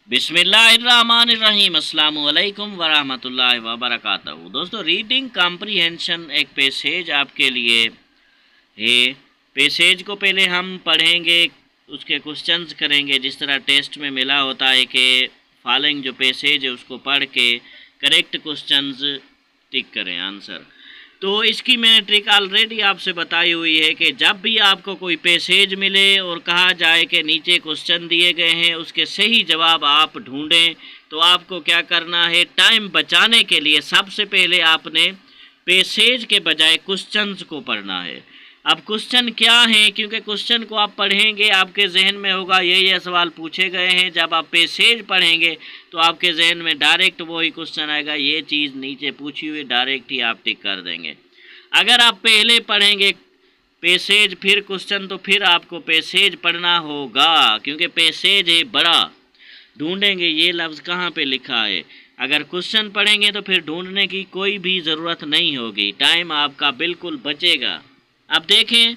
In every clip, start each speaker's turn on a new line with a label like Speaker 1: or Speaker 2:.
Speaker 1: बिस्मिल्लाहिर्रहमानिर्रहीम अस्सलाम वालेकुम वरहमतुल्लाहि वबरकातहू। दोस्तों, रीडिंग कॉम्प्रिहेंशन एक पैसेज आपके लिए है। पैसेज को पहले हम पढ़ेंगे, उसके क्वेश्चंस करेंगे जिस तरह टेस्ट में मिला होता है कि फॉलोइंग जो पैसेज है उसको पढ़ के करेक्ट क्वेश्चंस टिक करें आंसर। तो इसकी मैंने ट्रिक ऑलरेडी आपसे बताई हुई है कि जब भी आपको कोई पैसेज मिले और कहा जाए कि नीचे क्वेश्चन दिए गए हैं, उसके सही जवाब आप ढूंढें, तो आपको क्या करना है, टाइम बचाने के लिए सबसे पहले आपने पैसेज के बजाय क्वेश्चंस को पढ़ना है। अब क्वेश्चन क्या है, क्योंकि क्वेश्चन को आप पढ़ेंगे आपके जहन में होगा ये सवाल पूछे गए हैं। जब आप पैसेज पढ़ेंगे तो आपके जहन में डायरेक्ट वही क्वेश्चन आएगा, ये चीज़ नीचे पूछी हुई, डायरेक्ट ही आप टिक कर देंगे। अगर आप पहले पढ़ेंगे पैसेज फिर क्वेश्चन, तो फिर आपको पैसेज पढ़ना होगा, क्योंकि पैसेज है बड़ा, ढूंढेंगे ये लफ्ज़ कहाँ पे लिखा है। अगर क्वेश्चन पढ़ेंगे तो फिर ढूंढने की कोई भी ज़रूरत नहीं होगी, टाइम आपका बिल्कुल बचेगा। अब देखें,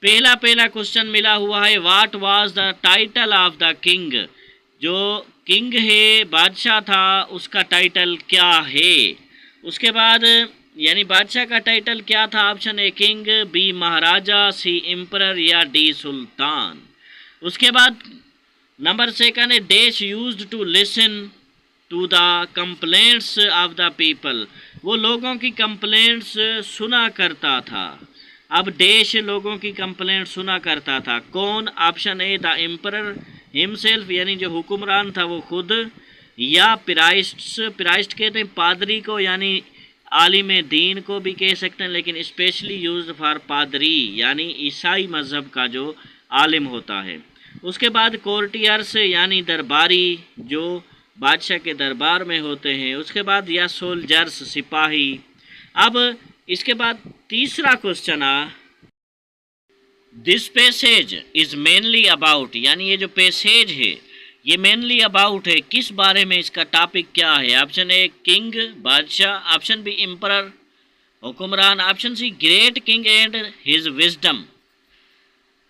Speaker 1: पहला क्वेश्चन मिला हुआ है, what was the title of the king. जो किंग है, बादशाह था, उसका टाइटल क्या है। उसके बाद यानी बादशाह का टाइटल क्या था। Option A king, B maharaja, C emperor या डी सुल्तान। उसके बाद नंबर सेकंड है, dash used to listen to the complaints of the people. वो लोगों की कंप्लेंट्स सुना करता था। अब डैश लोगों की कंप्लेंट सुना करता था, कौन। Option A the emperor himself, यानी जो हुक्मरान था वो खुद, या पिराइस्ट कहते हैं पादरी को, यानी आलिम दीन को भी कह सकते हैं, लेकिन स्पेशली यूज्ड फॉर पादरी, यानी ईसाई मज़हब का जो आलिम होता है। उसके बाद कोर्टियर्स, यानी दरबारी जो बादशाह के दरबार में होते हैं। उसके बाद या सोल्जर्स, सिपाही। अब इसके बाद तीसरा क्वेश्चन आ, this passage is mainly about, यानी ये जो पैसेज है ये मेनली अबाउट है, किस बारे में, इसका टॉपिक क्या है। ऑप्शन ए किंग, बादशाह। ऑप्शन बी एम्परर, हुक्मरान। Option C great king and his wisdom.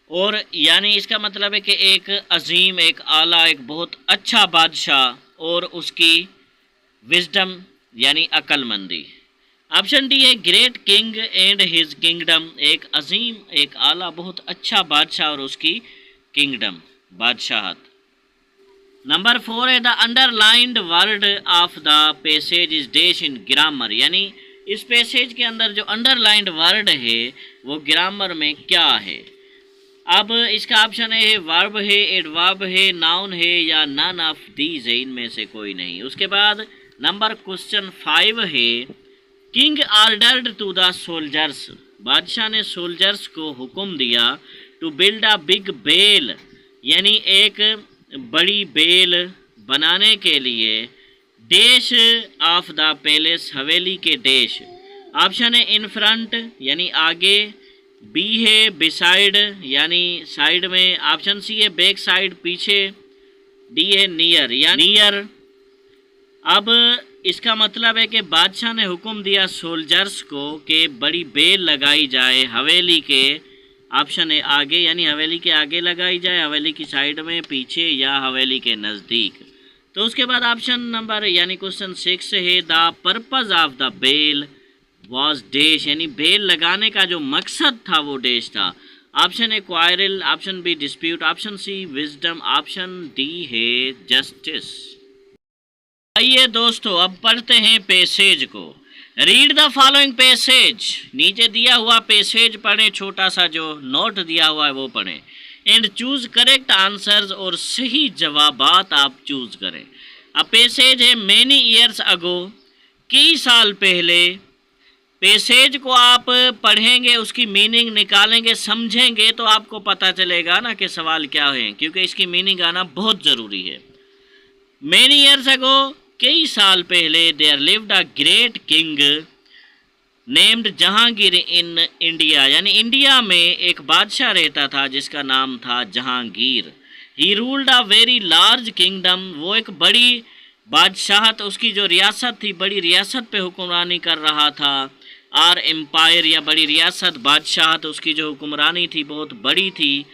Speaker 1: और यानी इसका मतलब है कि एक अजीम, एक आला, एक बहुत अच्छा बादशाह और उसकी विजडम यानी अक्लमंदी। ऑप्शन डी है great king and his kingdom, एक अजीम, एक आला, बहुत अच्छा बादशाह और उसकी किंगडम, बादशाहत। नंबर 4 है, the underlined word of the passage is dash in grammar, यानी इस पैसेज के अंदर जो अंडरलाइंड वर्ड है वो ग्रामर में क्या है। अब इसका ऑप्शन है वर्ब है, एडवर्ब है, नाउन है या नन ऑफ दीज है, इनमें से कोई नहीं। उसके बाद नंबर क्वेश्चन 5 है, king ordered to the soldiers, बादशाह ने सोल्जर्स को हुक्म दिया, to build a big bell, यानी एक बड़ी बेल बनाने के लिए, डैश ऑफ द पैलेस, हवेली के डैश। ऑप्शन है इन फ्रंट, यानी आगे। बी है बिसाइड, यानी साइड में। ऑप्शन सी है बैक साइड, पीछे। डी है नियर या नियर। अब इसका मतलब है कि बादशाह ने हुक्म दिया सोल्जर्स को कि बड़ी बेल लगाई जाए हवेली के, ऑप्शन है आगे, यानी हवेली के आगे लगाई जाए, हवेली की साइड में, पीछे या हवेली के नज़दीक। तो उसके बाद ऑप्शन नंबर यानी क्वेश्चन 6 है, the purpose of the bell was dash, यानी बेल लगाने का जो मकसद था वो डैश था। ऑप्शन है quarrel, option B dispute, option C wisdom, option D है जस्टिस। आइए दोस्तों, अब पढ़ते हैं पैसेज को। रीड द फॉलोइंग पैसेज, नीचे दिया हुआ पैसेज पढ़ें, छोटा सा जो नोट दिया हुआ है वो पढ़ें, एंड चूज करेक्ट आंसर्स, और सही जवाबात आप चूज करें। अब पैसेज है मैनी ईयर्स अगो, कई साल पहले। पैसेज को आप पढ़ेंगे, उसकी मीनिंग निकालेंगे, समझेंगे, तो आपको पता चलेगा ना कि सवाल क्या है, क्योंकि इसकी मीनिंग आना बहुत ज़रूरी है। मैनी ईयर्स अगो, कई साल पहले, there lived a great king named Jahangir in India, यानी इंडिया में एक बादशाह रहता था जिसका नाम था Jahangir. He ruled a very large kingdom, वो एक बड़ी बादशाहत, उसकी जो रियासत थी, बड़ी रियासत पे हुक्मरानी कर रहा था। आर एम्पायर या बड़ी रियासत, बादशाहत, उसकी जो हुक्मरानी थी बहुत बड़ी थी।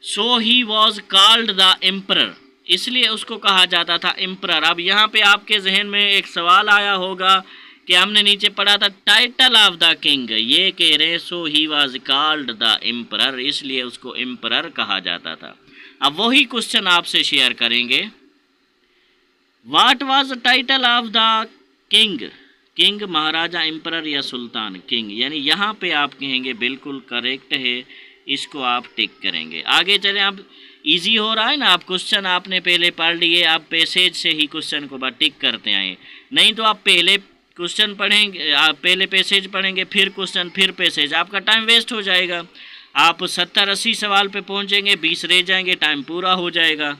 Speaker 1: So he was called the emperor, इसलिए उसको कहा जाता था एम्परर। अब यहाँ पे आपके जहन में एक सवाल आया होगा कि हमने नीचे पढ़ा था टाइटल ऑफ द किंग, ये कह रहे so he was called the emperor, इसलिए उसको एम्परर कहा जाता था। अब वही क्वेश्चन आपसे शेयर करेंगे, what was the title of the king, king Maharaja, emperor या सुल्तान, किंग। यानी यहाँ पे आप कहेंगे बिल्कुल करेक्ट है, इसको आप टिक करेंगे। आगे चले, आप इजी हो रहा है ना, आप क्वेश्चन आपने पहले पढ़ लिए, आप पैसेज से ही क्वेश्चन को बाद टिक करते आए, नहीं तो आप पहले क्वेश्चन पढ़ेंगे, आप पहले पैसेज पढ़ेंगे फिर क्वेश्चन फिर पैसेज, आपका टाइम वेस्ट हो जाएगा। आप 70-80 सवाल पे पहुंचेंगे, 20 रह जाएंगे, टाइम पूरा हो जाएगा।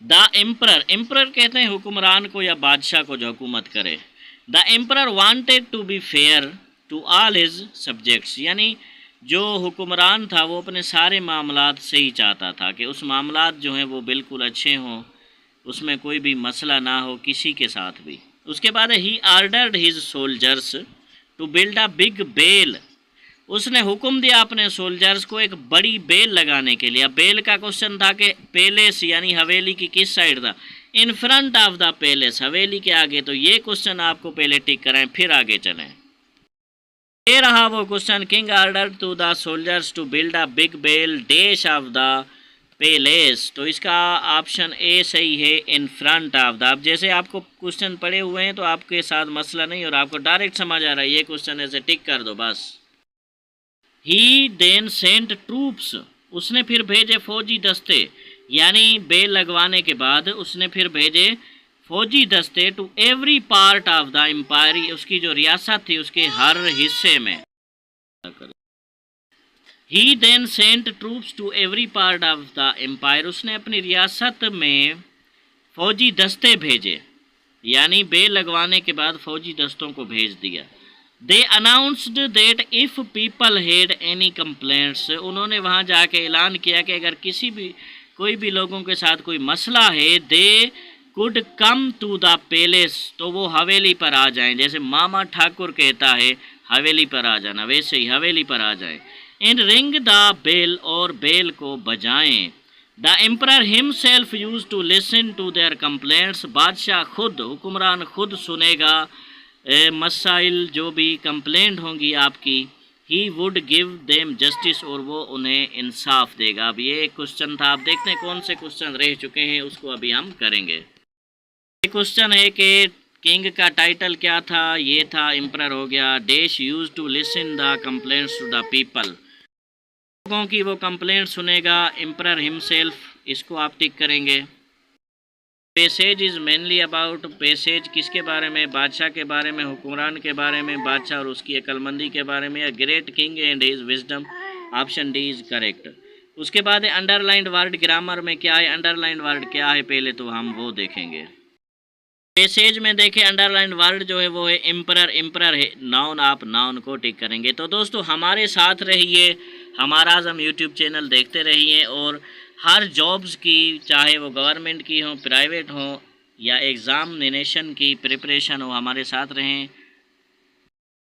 Speaker 1: द एम्परर, एम्परर कहते हैं हुक्मरान को या बादशाह को जो हुकूमत करे। The emperor wanted to be fair to all his subjects, यानी जो हुक्मरान था वो अपने सारे मामलात से ही चाहता था कि उस मामलात जो हैं वो बिल्कुल अच्छे हों, उसमें कोई भी मसला ना हो किसी के साथ भी। उसके बाद he ordered his soldiers to build a big bell, उसने हुक्म दिया अपने सोल्जर्स को एक बड़ी बेल लगाने के लिए। अब बेल का क्वेश्चन था कि पैलेस यानी हवेली की किस साइड था, in front of the palace, हवेली के आगे। तो ये क्वेश्चन आपको पहले टिक कराएं फिर आगे चलें। ये रहा वो question, king order to the soldiers to build a big bell dash of the palace, तो इसका ऑप्शन ए सही है, इन फ्रंट ऑफ द। अब जैसे आपको क्वेश्चन पढ़े हुए हैं तो आपके साथ मसला नहीं और आपको डायरेक्ट समझ आ रहा है, ये क्वेश्चन ऐसे टिक कर दो बस। ही देन सेंट ट्रूप्स, उसने फिर भेजे फौजी दस्ते, यानी बेल लगवाने के बाद उसने फिर भेजे फौजी दस्ते to every part of the empire, उसकी जो रियासत थी उसके हर हिस्से में। He then sent troops to every part of the empire, उसने अपनी रियासत में फौजी दस्ते भेजे, यानी बेल लगवाने के बाद फौजी दस्तों को भेज दिया। They announced that if people had any complaints, उन्होंने वहाँ जाके ऐलान किया कि अगर कोई भी लोगों के साथ कोई मसला है, they could come to the palace, तो वो हवेली पर आ जाएं। जैसे मामा ठाकुर कहता है हवेली पर आ जाना, वैसे ही हवेली पर आ जाएं। एंड रिंग द बेल, और बेल को बजाएं। The emperor himself use to listen to their complaints, बादशाह खुद, हुक्मरान खुद सुनेगा मसाइल जो भी कंप्लेंट होंगी आपकी। He would give them justice, और वो उन्हें इंसाफ देगा। अब ये क्वेश्चन था, आप देखते हैं कौन से क्वेश्चन रह चुके हैं, उसको अभी हम करेंगे। क्वेश्चन है कि किंग का टाइटल क्या था, ये था एम्परर हो गया। Dash use to listen the complaints to the people, लोगों की वो कंप्लेंट सुनेगा एम्परर हिमसेल्फ, इसको आप टिक करेंगे। Passage is mainly about, passage किसके बारे में, बादशाह के बारे में, हुक्मरान के बारे में, बादशाह और उसकी अक्लमंदी के बारे में, या great king and his wisdom, option D is correct. उसके बाद अंडरलाइंड वर्ड, ग्रामर में क्या है, अंडरलाइंड वर्ड क्या है पहले तो हम वो देखेंगे। पैसेज में देखें अंडरलाइन वर्ड जो है वो है एम्परर, एम्परर है नाउन, आप नाउन को टिक करेंगे। तो दोस्तों हमारे साथ रहिए, हमारा आज़म यूट्यूब चैनल देखते रहिए, और हर जॉब्स की, चाहे वो गवर्नमेंट की हो, प्राइवेट हो, या एग्ज़ामिनेशन की प्रिपरेशन हो, हमारे साथ रहें।